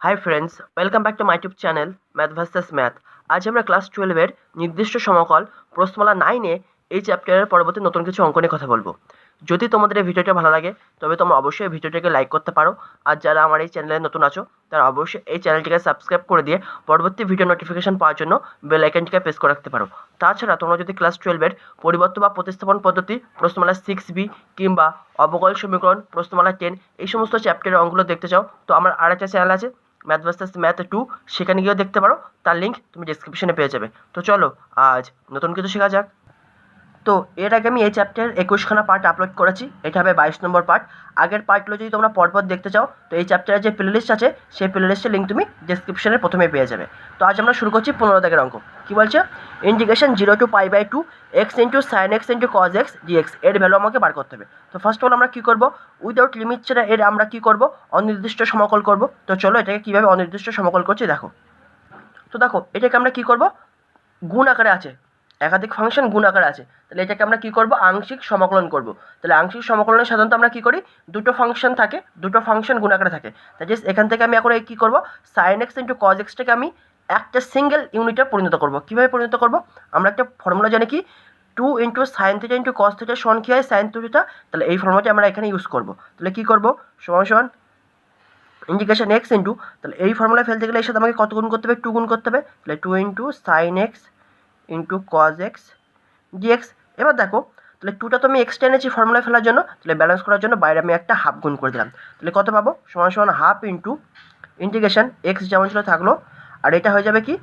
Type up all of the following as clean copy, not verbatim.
Hi friends, welcome back to my YouTube channel math versus math. আজ আমরা class 12-এর নির্দিষ্ট সমকল প্রশ্নমালা 9-এ এই চ্যাপ্টারের পরবর্তী নতুন কিছু অঙ্ক নিয়ে কথা বলবো। যদি তোমাদের এই ভিডিওটা ভালো লাগে তবে তোমরা অবশ্যই এই ভিডিওটাকে লাইক করতে পারো, আর যারা আমার এই চ্যানেলে নতুন আছো তারা অবশ্যই এই চ্যানেলটিকে সাবস্ক্রাইব করে দিয়ে পরবর্তী ভিডিও নোটিফিকেশন পাওয়ার জন্য বেল আইকনটিকে প্রেস করে রাখতে পারো। তাছাড়া তোমরা যদি ক্লাস 12-এর পরিবর্তন বা প্রতিস্থাপন পদ্ধতি প্রশ্নমালা 6B কিংবা অবকল সমীকরণ প্রশ্নমালা 10 এই সমস্ত চ্যাপ্টারের অঙ্কগুলো দেখতে চাও তো আমার আরেকটা চ্যানেল আছে ম্যাথ ভার্সেস ম্যাথ 2, সেখানে গিয়েও দেখতে পারো। তার লিঙ্ক তুমি ডিসক্রিপশনে পেয়ে যাবে। তো চলো আজ নতুন কিছু শেখা যাক। তো এর আগে আমি এই চ্যাপ্টারের 21খানা পার্ট আপলোড করেছি, এটা হবে 22 নম্বর পার্ট। আগের পার্টগুলো যদি তোমরা পরপর দেখতে চাও তো এই চ্যাপ্টারের যে প্লে লিস্ট আছে সেই প্লে লিস্টের লিঙ্ক তুমি ডিসক্রিপশনের প্রথমে পেয়ে যাবে। তো আজ আমরা শুরু করছি 15 দাগের অঙ্ক। কী বলছে? Integration 0 to π/2 x into sine x into cos x dx এর ভ্যালু আমাকে বার করতে হবে। তো ফার্স্ট অফ অল আমরা কী করবো, উইদাউট লিমিট ছাড়া এর আমরা কী করবো, অনির্দিষ্ট সমকল করব। তো চলো এটাকে কীভাবে অনির্দিষ্ট সমকল করছি দেখো। তো দেখো এটাকে আমরা কী করবো, গুণ আকারে আছে, একাধিক ফাংশন গুণ আকারে আছে, তাহলে এটাকে আমরা কী করবো, আংশিক সমাকলন করব। তাহলে আংশিক সমাকলনে সাধারণত আমরা কী করি, দুটো ফাংশন থাকে, দুটো ফাংশন গুণ আকারে থাকে। তাই জাস্ট এখান থেকে আমি এখন কী করবো, সাইন এক্স ইন্টু কজ এক্সটাকে আমি একটা সিঙ্গেল ইউনিটে পরিণত করব। কীভাবে পরিণত করব, আমরা একটা ফর্মুলা জানি কি, 2 into sine theta into cos theta সমান কী হয়, সাইন থিটা। তাহলে এই ফর্মুলাটি আমরা এখানে ইউজ করব। তাহলে কী করবো, সমান সমান ইন্টিগ্রেশন এক্স ইন্টু, তাহলে এই ফর্মুলা ফেলতে গেলে এর সাথে আমাকে কত গুণ করতে হবে, 2 গুণ করতে হবে। তাহলে 2 into sine x into cos x dx. এবার দেখো, তাহলে 2টা তো আমি এক্সট্রা এনেছি ফর্মুলায় ফেলার জন্য, তাহলে ব্যালেন্স করার জন্য বাইরে আমি একটা হাফ গুণ করে দিলাম। তাহলে কত পাবো, সমান সমান হাফ ইন্টু ইন্টিগ্রেশন এক্স যেমন ছিল থাকলো, আর এটা হয়ে যাবে কি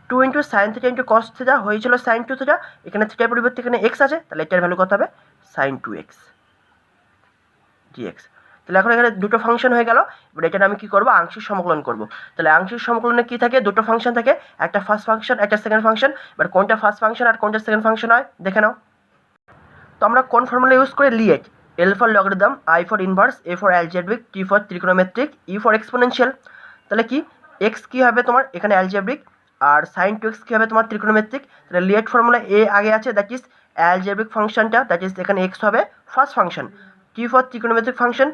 2 into sine theta into cos theta, হয়েছিল সাইন 2 থিটা, এখানে থিটার পরিবর্তে এখানে এক্স আছে, তাহলে এটার ভ্যালু কত হবে, সাইন 2x ডিএক্স। তাহলে এখন এখানে দুটো ফাংশন হয়ে গেল। এবার এটা আমি কী করবো, আংশিক সমকলন করব। তাহলে আংশিক সমকলনে কী থাকে, দুটো ফাংশন থাকে, একটা ফার্স্ট ফাংশন একটা সেকেন্ড ফাংশন। এবার কোনটা ফার্স্ট ফাংশন আর কোনটা সেকেন্ড ফাংশন হয় দেখে নাও। তো আমরা কোন ফর্মুলা ইউজ করে, LIATE, L for logarithm, I for inverse, A for algebraic, T for ত্রিকোণমিতিক, ই ফর এক্সপোনেনশিয়াল। তাহলে কি এক্স কী হবে তোমার এখানে অ্যালজেব্রিক, আর সাইন 2x কী হবে তোমার ত্রিকোণমিতিক। তাহলে লিয়েট ফর্মুলা এ আগে আছে, দ্যাট ইজ অ্যালজেব্রিক ফাংশনটা, দ্যাট ইজ এখানে এক্স হবে ফার্স্ট ফাংশন, টি ফর ত্রিকোণমিতিক ফাংশন,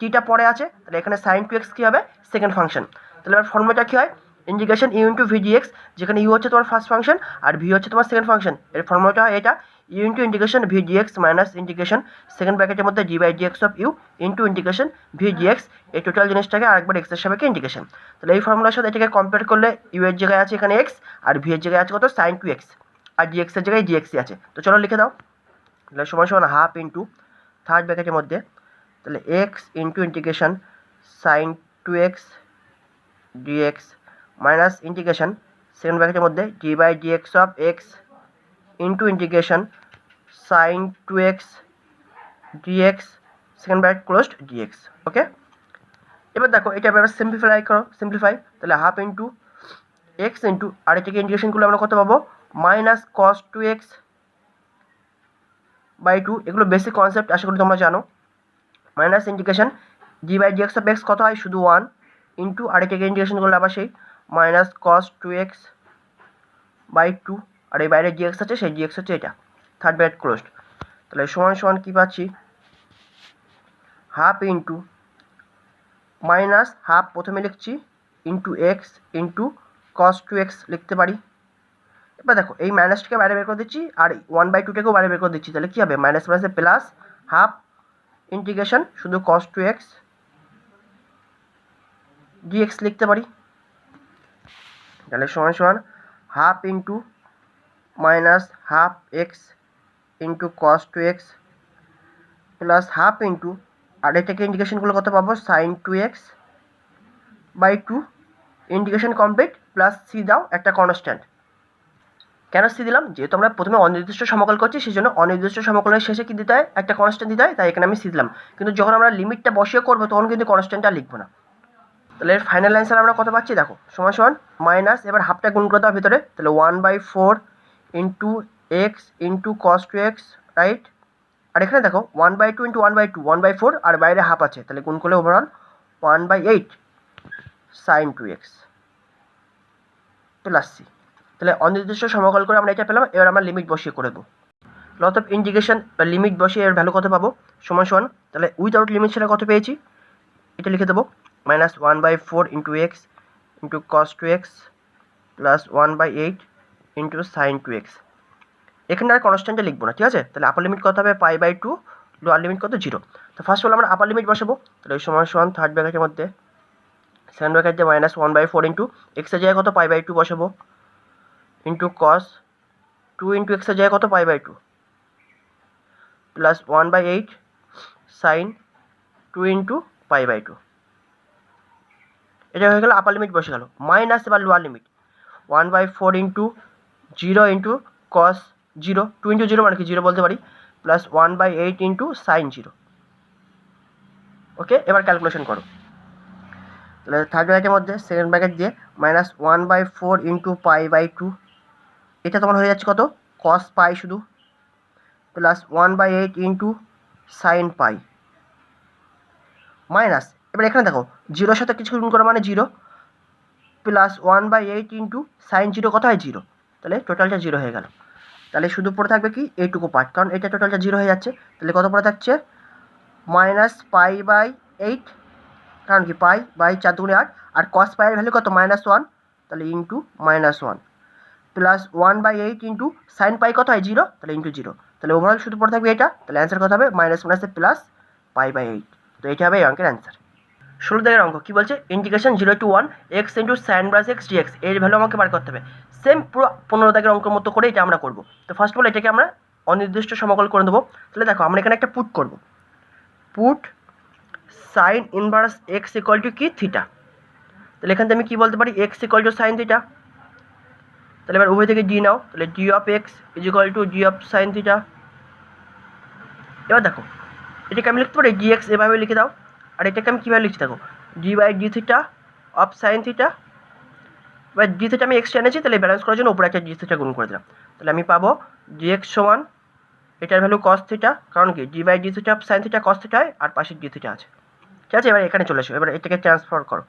টিটা পরে আছে, তাহলে এখানে সাইন 2x কী হবে সেকেন্ড ফাংশন। তাহলে এবার ফর্মুলাটা কী হয়, integration u into v dx, যেখানে ইউ হচ্ছে তোমার ফার্স্ট ফাংশন আর ভি হচ্ছে তোমার সেকেন্ড ফাংশন। এর ফর্মুলাটা হয় এটা, u into integration v dx minus integration second ব্র্যাকেটের মধ্যে d by dx of u into integration v dx, এই টোটাল জিনিসটাকে আরেকবার এক্সের সাপেক্ষে ইন্টিগ্রেশন। তাহলে এই ফর্মুলার সাথে এটাকে কম্পেয়ার করলে ইউ এর জায়গায় আছে এখানে এক্স, আর ভি এর জায়গায় আছে কত, সাইন 2x, আর ডিএক্স এর জায়গায় ডিএক্সই আছে। তো চলো লিখে দাও, তাহলে সমান সমান হাফ ইন্টু থার্ড ব্র্যাকেটের মধ্যে, তাহলে x into integration sine 2x d x minus integration second ব্র্যাকেটের মধ্যে d by dx of x into integration sine 2x d x second bracket closed d x. Okay, এবার দেখো এটা এবার সিম্পলিফাই করো, সিম্পলিফাই, তাহলে হাফ ইন্টু এক্স ইন্টু, আর এটাকে ইন্টিগ্রেশন করলে আমরা কত পাবো, মাইনাস কস 2x বাই 2। এগুলো বেসিক কনসেপ্ট, আশা করি তোমরা জানো। Minus integration d by dx of x কত হয়, শুধু 1 ইন্টু, আর এটাকে ইন্টিগ্রেশন করলে আবার সেই মাইনাস কস 2x বাই 2, আর এই বাইরে ডিএক্স আছে, সেই ডিএক্স হচ্ছে এটা, থার্ড ব্র্যাকেট ক্লোজড। তাহলে সমান সমান কী পাচ্ছি, হাফ ইন্টু মাইনাস হাফ প্রথমে লিখছি into x into cos 2x লিখতে পারি। এবার দেখো এই মাইনাসটাকে বাইরে বের করে দিচ্ছি, আর 1/2টাকেও বাইরে বের করে দিচ্ছি, তাহলে কী হবে, মাইনাস মাইনাসে প্লাস, হাফ ইন্টিগ্রেশন শুধু কস 2x ডিএক্স লিখতে পারি। তাহলে সমান সমান half into minus half x into cos 2x plus half into, আর এটাকে ইন্টিগ্রেশনগুলো কত পাবো, sine 2x by 2, integration complete, plus C দাও একটা কনস্ট্যান্ট। কেন সি দিলাম, যেহেতু আমরা প্রথমে অনির্দিষ্ট সমকল করছি সেই জন্য অনির্দিষ্ট সমকলের শেষে কী দিতে হয়, একটা কনস্ট্যান্ট দিতে হয়, তাই এখানে আমি সি দিলাম। কিন্তু যখন আমরা লিমিটটা বসিয়ে করবো তখন কিন্তু কনস্ট্যান্টটা লিখবো না। তাহলে এর ফাইনাল অ্যান্সার আমরা কত পাচ্ছি দেখো, সমান সমান মাইনাস, এবার হাফটা গুণ করে দেওয়ার ভিতরে, তাহলে 1/4 into x into cos 2x, right. আর এখানে দেখো 1/2 ইন্টু 1/2, 1/4, আর বাইরে হাফ আছে, তাহলে গুণ করলে overall 1/8 sign 2x plus C. তাহলে অনির্দিষ্ট সমকল করে আমরা এটা পেলাম। এবার আমরা লিমিট বসিয়ে করে দেবো, লট অফ ইন্টিগ্রেশন বা লিমিট বসিয়ে এর ভ্যালু কত পাবো, সমান তাহলে উইদাউট লিমিট সেটা কত পেয়েছি, এটা লিখে দেবো, minus 1/4 into x into cos 2x plus 1/8 into sign 2x। এখানে আর কনস্ট্যান্টটা লিখবো না, ঠিক আছে। তাহলে আপার লিমিট কত হবে π/2, লোয়ার লিমিট কত 0। তো ফার্স্ট অফ অল আমরা আপার লিমিট বসাবো। তাহলে এই সমান থার্ড ব্র্যাকেটের মধ্যে সেকেন্ড ব্র্যাকেট দিয়ে -1/4 ইন্টু এক্সের জায়গায় কত π/2 বসাবো ইন্টু কস 2 ইন্টু এক্সের জায়গায় কত π/2 প্লাস 1/8 সাইন 2 ইন্টু π/2। এটা হয়ে গেল আপার লিমিট বসে গেল। মাইনাস এবার lower limit 1/4 into 0 into cos 0, 2 into 0 মানে কি 0 বলতে পারি, প্লাস 1/8 ইন্টু সাইন 0। ওকে, এবার ক্যালকুলেশন করো। তাহলে থার্ড ব্র্যাকেটের মধ্যে সেকেন্ড ব্র্যাকেট দিয়ে -1/4 ইন্টু π/2, এটা তোমার হয়ে যাচ্ছে কত কস পাই শুধু, plus 1/8 into sine pi minus, এবার এখানে দেখো 0-র সাথে কিছু গুণ করা মানে 0, প্লাস 1/8 ইন্টু সাইন 0 কত হয় 0, তাহলে টোটালটা 0 হয়ে গেল। তাহলে শুধু পড়ে থাকবে কি এইটুকু পার্ট, কারণ এটা টোটালটা 0 হয়ে যাচ্ছে। তাহলে কত পড়ে থাকছে -π/8, কারণ কি π/4 × 8, আর কস পাইয়ের ভ্যালু কত -1, তাহলে into -1 plus 1/8 into sine pi কত হয় 0, তাহলে ইন্টু 0। তাহলে ওভারঅল শুধু পড়ে থাকবে এটা। তাহলে অ্যান্সার কত হবে -1 প্লাস π/8। তো এটা হবে এই অঙ্কের অ্যান্সার। 16 দাগের অঙ্ক কি বলছে, integration 0 to 1 x into sine brass x dx এর ভ্যালু আমাকে বার করতে হবে। সেম পুরো 15 দাগের অঙ্কের মতো করে এটা আমরা করব। তো ফার্স্ট অফ অল এটাকে আমরা অনির্দিষ্ট সমকল করে দেবো। তাহলে দেখো আমরা এখানে একটা পুট করব, put sign inverse x equal to কি থিটা। তাহলে এখান থেকে আমি কী বলতে পারি x equal to sine theta. তাহলে এবার উভয় থেকে ডি নাও, তাহলে D of x is equal to D of sine theta. এবার দেখো এটাকে আমি লিখতে পারি ডি এক্স, এভাবে লিখে দাও। আর এটাকে আমি কীভাবে লিখছি দেখো, d/d theta of sine theta. এবার ডি থিটা আমি এক্সট্রা এনেছি, তাহলে ব্যালেন্স করার জন্য উপরে একটা ডি থিটা গুণ করে দিলাম। তাহলে আমি পাবো ডি এক্স সমান এটার ভ্যালু কস থিটা, কারণ কি d/d theta of sine theta cos theta হয়, আর পাশে ডি থিটা আছে, ঠিক আছে। এবার এখানে চলে আসো, এবার এটাকে ট্রান্সফার করো।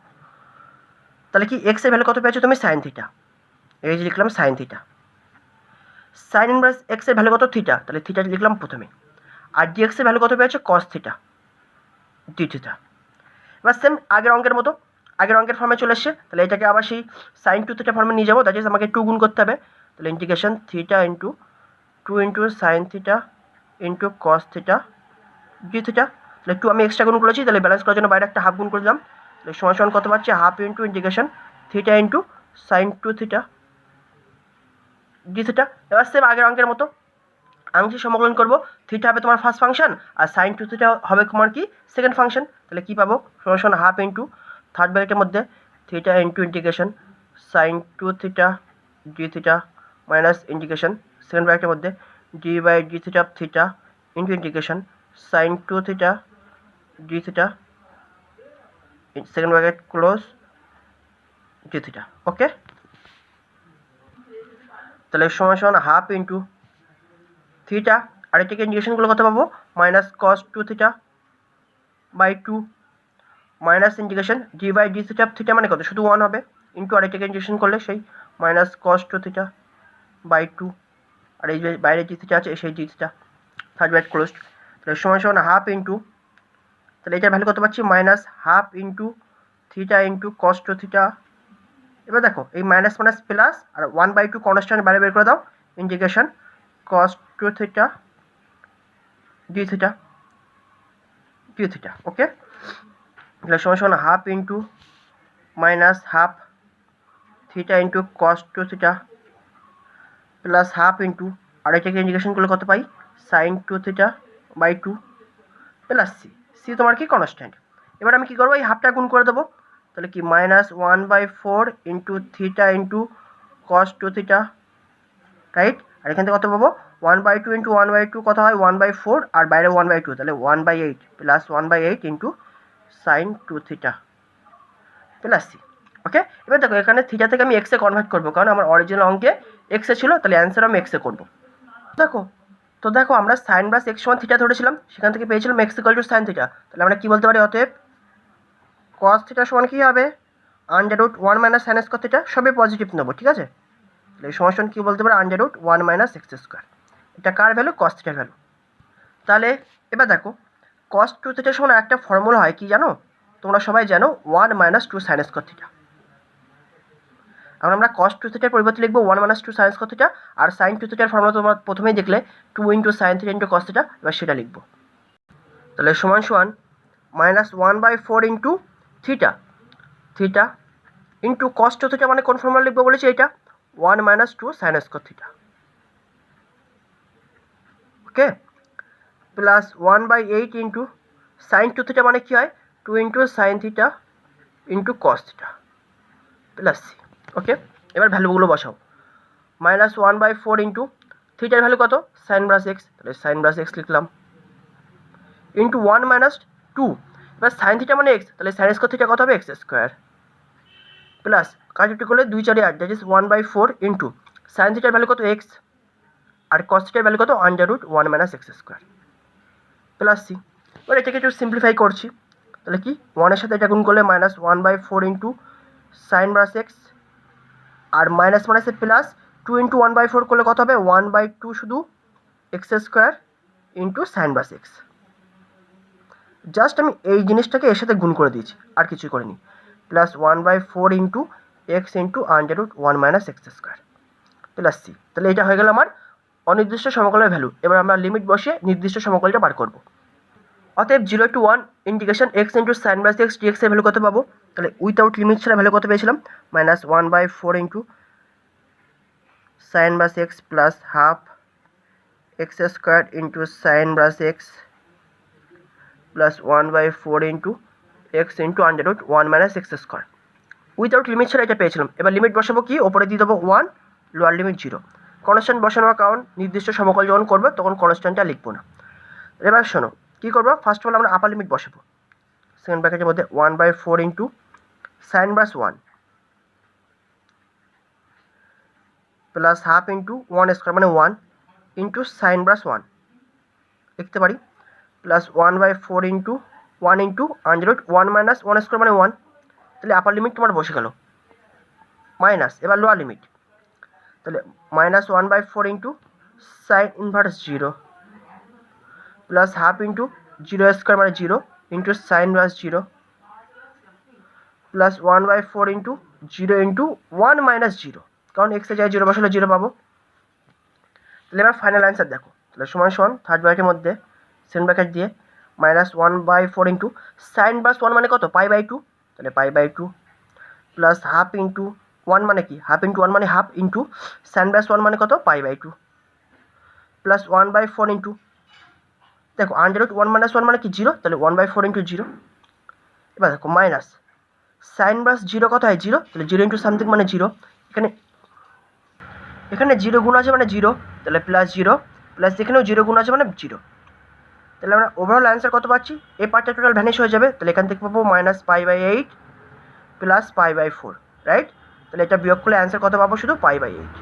তাহলে কি এক্সের ভ্যালু কত পেয়েছো তুমি সাইন থিটা, এই যে লিখলাম সাইন থিটা। সাইন ইনভার্স এক্সের ভ্যালু কত থিটা, তাহলে থিটা লিখলাম প্রথমে। আর ডি এক্সের ভ্যালু কত পেয়েছো কস থিটা, ডি থিটা। এবার সেম আগের অঙ্কের মতো আগের অঙ্কের ফর্মে চলে এসছে। তাহলে এটাকে আবার সেই সাইন 2 থিটা ফর্মে নিয়ে যাবো, দ্যাট ইজ আমাকে 2 গুণ করতে হবে। তাহলে integration theta into 2 into sine theta into cos theta d theta. তাহলে 2 আমি এক্সট্রা গুণ করেছি, তাহলে ব্যালেন্স করার জন্য বাইরে একটা হাফ গুণ করে দিলাম। তাহলে সমান কত পাচ্ছি half into integration theta into sine 2 theta d theta. এবার সেম আগের অঙ্কের মতো আংশিক সমকলন করবো। থিটা হবে তোমার ফার্স্ট ফাংশন, আর সাইন 2 থিটা হবে তোমার কি সেকেন্ড ফাংশন। তাহলে কী পাবো সমান হাফ ইন্টু থার্ড ব্র্যাকেটের মধ্যে theta into integration sine 2 theta d theta minus integration second ব্র্যাকেটের মধ্যে d/d theta of theta into integration sine 2 theta d theta second bracket close d theta. Okay, তাহলে সমান half into theta, আর এটাকে ইন্টিগ্রেশনগুলো কত পাবো minus cos 2 theta by 2 minus integration d/d theta theta মানে কত শুধু 1 হবে, ইন্টু আর এটাকে ইন্টিগ্রেশন করলে সেই মাইনাস কস 2 থিটা বাই 2, আর এই যে বাইরে ডি থিটা আছে সেই d theta third bracket close. তাহলে সমান হাফ ইন্টু, তাহলে এটার ভ্যালু কত পাচ্ছি minus half into theta into cos 2 theta. এবার দেখো এই মাইনাস মাইনাস প্লাস, আর 1/2 কনস্ট্যান্ট বাইরে বের করে দাও, integration cos 2 theta d theta d theta. Okay, তাহলে সমান half into minus half theta into cos 2 theta plus half into, আর এটাকে ইন্টিগ্রেশন করলে কত পাই sine 2 theta by 2 plus C. C তোমার কি কনস্ট্যান্ট। এবার আমি কী করবো এই হাফটা গুণ করে দেবো। তাহলে কি -1/4 into theta into cos 2 theta, right. আর এখান থেকে কত পাবো 1/2 ইন্টু 1/2 কত হয় 1/4, আর বাইরে 1/2, তাহলে 1/8 plus 1/8 into sine 2 theta plus C. Okay, এবার দেখো এখানে থিটা থেকে আমি এক্সে কনভার্ট করবো, কারণ আমার অরিজিনাল অঙ্কে এক্সে ছিল, তাহলে অ্যান্সার আমি এক্সে করবো। দেখো আমরা সাইন ব্রাস এক্স সমান থিটা ধরেছিলাম, সেখান থেকে পেয়েছিলাম x equal to sine theta. তাহলে আমরা কী বলতে পারি অতএব কস থিটা সমান কী হবে √1 মাইনাস সাইন স্কোয়ার থিটা, সবই পজিটিভ নেবো, ঠিক আছে। তাহলে এই সমান কী বলতে পারি √1 মাইনাস এক্স স্কোয়ার। এটা কার ভ্যালু কস থিটার ভ্যালু। তাহলে এবার দেখো কস 2 থিটার সমান একটা ফর্মুলা হয় কি জানো তোমরা সবাই জানো 1 - 2 সাইন স্কোয়ার থিটা। এখন আমরা কস টু থিটার পরিবর্তে লিখবো 1 মাইনাস 2 সাইন স্কোয়ার থিটা, আর সাইন টু থিটার ফর্মুলা তোমরা প্রথমেই দেখলে 2 into sine theta into cos theta, এবার সেটা লিখবো। তাহলে সমান সমান minus 1/4 into theta theta into cos two theta মানে কোন ফর্মুলা লিখবো বলেছি এটা 1 minus 2 sine square theta, okay, plus 1/8 into sine two theta মানে কি হয় 2 into sine theta into cos theta plus C, okay. এবার ভ্যালুগুলো বসাও। মাইনাস 1/4 ইন্টু থিটার ভ্যালু কত সাইন ব্রাস এক্স, তাহলে সাইন ব্রাস এক্স লিখলাম, ইন্টু 1 মাইনাস 2, এবার সাইন থিটা মানে এক্স, তাহলে সাইন স্কোয়ার থিটা কত হবে এক্স স্কোয়ার, প্লাস কাটাকুটি করলে 2 4 8, দ্যাট ইজ 1/4 ইন্টু সাইন থিটার ভ্যালু কত এক্স, আর কস থিটার ভ্যালু কত √1 minus x square plus C. এবার এটাকে একটু সিম্পলিফাই করছি, তাহলে কি 1 এর সাথে এটা গুণ করলে মাইনাস 1/4 ইন্টু সাইন ব্রাস এক্স, আর মাইনাস মাইনাসে প্লাস 2 ইন্টু 1/4 করলে কত হবে 1/2 শুধু এক্স স্কোয়ার ইন্টু সাইন ব্রাস এক্স। জাস্ট আমি এই জিনিসটাকে এর সাথে গুণ করে দিয়েছি, আর কিছুই করিনি, plus 1/4 into x into √1 minus x square plus C. তাহলে এটা হয়ে গেল আমার অনির্দিষ্ট সমকলের ভ্যালু। এবার আমরা লিমিট বসিয়ে নির্দিষ্ট সমকলটা বার করব। অতএব 0 to 1 integration x into sine ব্রাস এক্স ডিএক্স এর ভ্যালু কত পাবো, তাহলে উইথাউট লিমিট ছাড়া ভ্যালু কত পেয়েছিলাম মাইনাস 1/4 ইন্টু সাইন ব্রাস x plus half x square into sine ব্রাস x plus 1/4 into x into √1 minus x square. Without limit ছাড়া এটা পেয়েছিলাম। এবার লিমিট বসাবো কি, ওপরে দিয়ে দেবো 1, লোয়ার লিমিট 0। কনস্ট্যান্ট বসানোর কারণ নির্দিষ্ট সমকল যখন করবো তখন কনস্ট্যান্টটা লিখবো না। এবার শোনো কী করবো, ফার্স্ট অফ অল আমরা আপার লিমিট বসাবো। সেকেন্ড ব্র্যাকেটের মধ্যে 1/4 into sine brass 1 plus half into 1 square মানে 1 ইন্টু সাইন ব্রাস 1 লিখতে পারি, plus 1/4 into 1 into √1 minus 1 square মানে 1। তাহলে আপার লিমিট তোমার বসে গেল, মাইনাস এবার লোয়ার লিমিট, তাহলে minus 1/4 into sign inverse 0 plus half into 0 square মানে 0 into sine brass 0 plus 1/4 into 0 into 1 minus 0, কারণ এক্সে যায় 0 বসালে 0 পাবো। তাহলে এবার ফাইনাল অ্যান্সার দেখো, তাহলে সমান সমান থার্ড ব্র্যাকেটের মধ্যে সেকেন্ড ব্র্যাকেট দিয়ে মাইনাস 1/4 ইন্টু সাইন ব্রাস 1 মানে কত π/2, তাহলে π/2 প্লাস হাফ ইন্টু 1 মানে কি হাফ ইন্টু 1 মানে হাফ ইন্টু সাইন ব্রাস 1 মানে কত π/2 প্লাস 1/4 ইন্টু দেখো √1 মাইনাস 1 মানে কি 0, তাহলে 1/4 ইন্টু 0। এবার দেখো মাইনাস সাইন ব্রাস 0 কত হয় 0, তাহলে 0 ইন্টু সামথিং মানে 0, এখানে 0 গুণ আছে মানে 0, তাহলে প্লাস 0 প্লাস এখানেও 0 গুণ আছে মানে 0। তাহলে আমরা ওভারঅল অ্যান্সার কত পাচ্ছি, এই পার্টটা টোটাল ভ্যানিশ হয়ে যাবে, তাহলে এখান থেকে পাবো মাইনাস π/8 প্লাস π/4, রাইট। তাহলে এটা বিয়োগ করলে অ্যান্সার কত পাবো, শুধু π/8।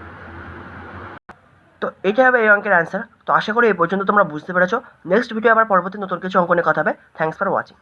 তো এটা হবে এই অঙ্কের অ্যান্সার। তো আশা করি এই পর্যন্ত তোমরা বুঝতে পেরেছো। নেক্সট ভিডিও আবার পরবর্তী নতুন কিছু অঙ্ক নিয়ে কথা হবে। Thanks for watching.